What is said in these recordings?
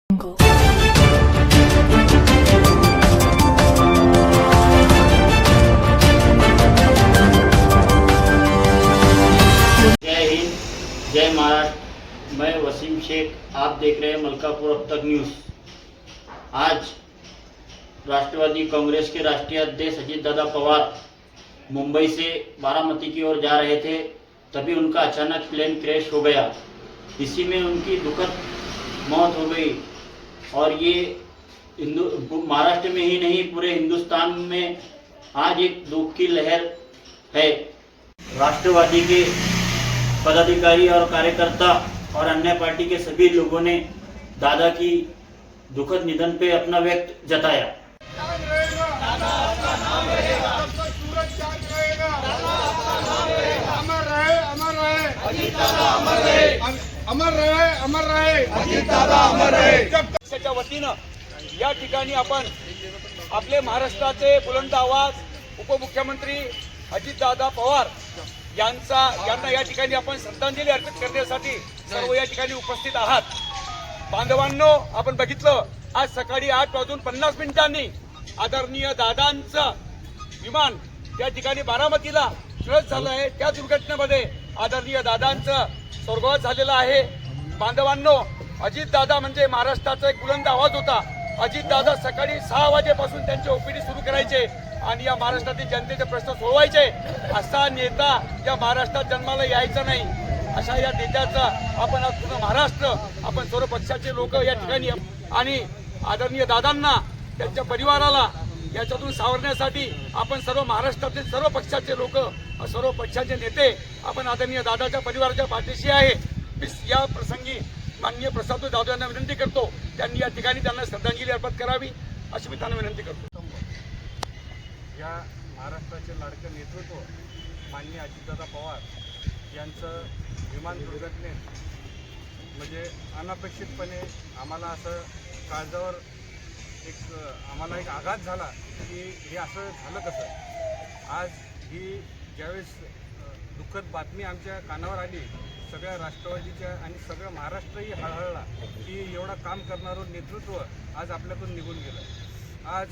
जय हिंद, जय महाराष्ट्र। मैं वसीम शेख, आप देख रहे हैं मलकापुर अब तक न्यूज़। आज राष्ट्रवादी कांग्रेस के राष्ट्रीय अध्यक्ष अजीत दादा पवार मुंबई से बारामती की ओर जा रहे थे, तभी उनका अचानक प्लेन क्रैश हो गया। इसी में उनकी दुखद मौत हो गई और ये महाराष्ट्र में ही नहीं पूरे हिंदुस्तान में आज एक दुख की लहर है। राष्ट्रवादी के पदाधिकारी और कार्यकर्ता और अन्य पार्टी के सभी लोगों ने दादा की दुखद निधन पे अपना व्यक्त जताया। अमर रहे अजित दादा अमर रहे। पक्षाच्या वतीनं या ठिकाणी आपण आपले महाराष्ट्राचे बुलंद आवाज उपमुख्यमंत्री अजितदादा पवार यांना या ठिकाणी आपण श्रद्धांजली अर्पित करण्यासाठी सर्व या ठिकाणी उपस्थित आहात। बांधवांनो, आपण बघितलं आज सकाळी 8:50 आदरणीय दादांचं विमान त्या ठिकाणी बारामतीला क्रॅश झालं आहे। त्या दुर्घटनेमध्ये आदरणीय दादांचं स्वर्गवास झालेला आहे। बांधवांनो, अजितदादा म्हणजे महाराष्ट्राचा एक बुलंद आवाज होता। अजितदादा सकाळी 6 वाजेपासून त्यांचे ओपीडी सुरू करायचे आणि या महाराष्ट्रातील जनतेचे प्रश्न सोडवायचे। असा नेता या महाराष्ट्रात जन्माला यायचा नाही। अशा या नेत्याचा आपण आज पूर्ण महाराष्ट्र, आपण सर्व पक्षाचे लोक या ठिकाणी आणि आदरणीय दादांना त्यांच्या परिवाराला याच्यातून सावरण्यासाठी आपण सर्व महाराष्ट्रातील सर्व पक्षाचे लोक, सर्व पक्षाचे नेते आपण आदरणीय दादाच्या परिवाराच्या पाठीशी आहे। या प्रसंगी माननीय प्रसाद जाधव यांना विनंती करतो, त्यांनी या ठिकाणी त्यांना श्रद्धांजली अर्पण करावी अशी मी त्यांना विनंती करतो। या महाराष्ट्राचे लाडके नेतृत्व माननीय अजितदादा पवार यांचं विमान दुर्घटनेत म्हणजे अनपेक्षितपणे आम्हाला असं काळजावर आम्हाला एक आघात झाला की हे असं झालं कसं। आज ही ज्यावेळेस दुःखद बातमी आमच्या कानावर आली, सगळ्या राष्ट्रवादीच्या आणि सगळं महाराष्ट्रही हळहळला की एवढा काम करणारं नेतृत्व आज आपल्यातून निघून गेलं। आज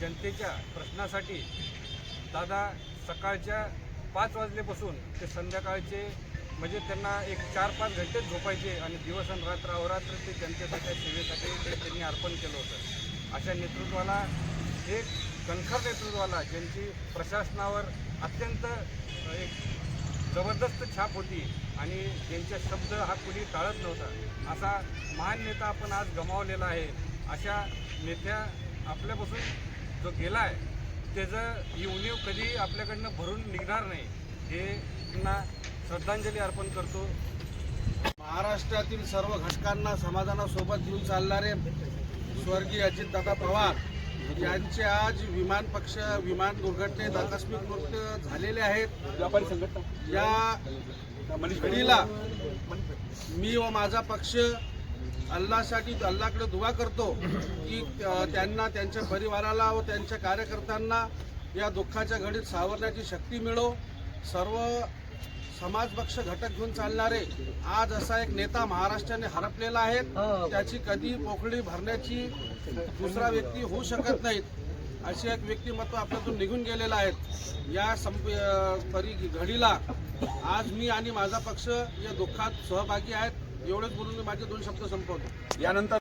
जनतेच्या प्रश्नासाठी दादा सकाळच्या 5 वाजल्यापासून ते संध्याकाळचे म्हणजे त्यांना एक 4-5 घंटेच झोपायचे आणि दिवस आणि रात्र अहोरात्र ते जनतेच्या सेवेसाठी ते त्यांनी अर्पण केलं होतं। अशा नेतृत्वाला, एक कणखर नेतृत्वाला, ज्यांची प्रशासनावर अत्यंत एक जबरदस्त छाप होती आणि ज्यांचा शब्द हा कुणी टाळत नव्हता, असा महान नेता आपण आज गमावलेला आहे। अशा नेत्या आपल्यापासून जो गेला आहे त्याचं ही उणीव कधी आपल्याकडनं भरून निघणार नाही, हे त्यांना श्रद्धांजली अर्पण करतो। महाराष्ट्रातील सर्व घटकांना समाधानासोबत घेऊन चालणारे स्वर्गीय अजितदादा पवार यांचे आज विमान दुर्घटनेत आकस्मिक मृत्यू झालेले आहेत। व्यापारी संघटना या घडीला मी व माझा पक्ष अल्लाहकडे दुआ करतो की त्यांना, त्यांच्या परिवाराला व त्यांच्या कार्यकर्त्यांना या दुःखाच्या घडीत सावरण्याची शक्ती मिळो। सर्व समाजपक्ष घटक घेऊन चालणारे आज असा एक नेता महाराष्ट्राने हरपलेला आहे, त्याची कधी पोकळी भरण्याची दुसरा व्यक्ती होऊ शकत नाहीत, असे एक व्यक्तिमत्व आपल्यातून निघून गेलेलं आहे। या घडीला आज मी आणि माझा पक्ष या दुःखात सहभागी आहेत। एवढेच बोलून मी माझे 2 शब्द संपवतो। यानंतर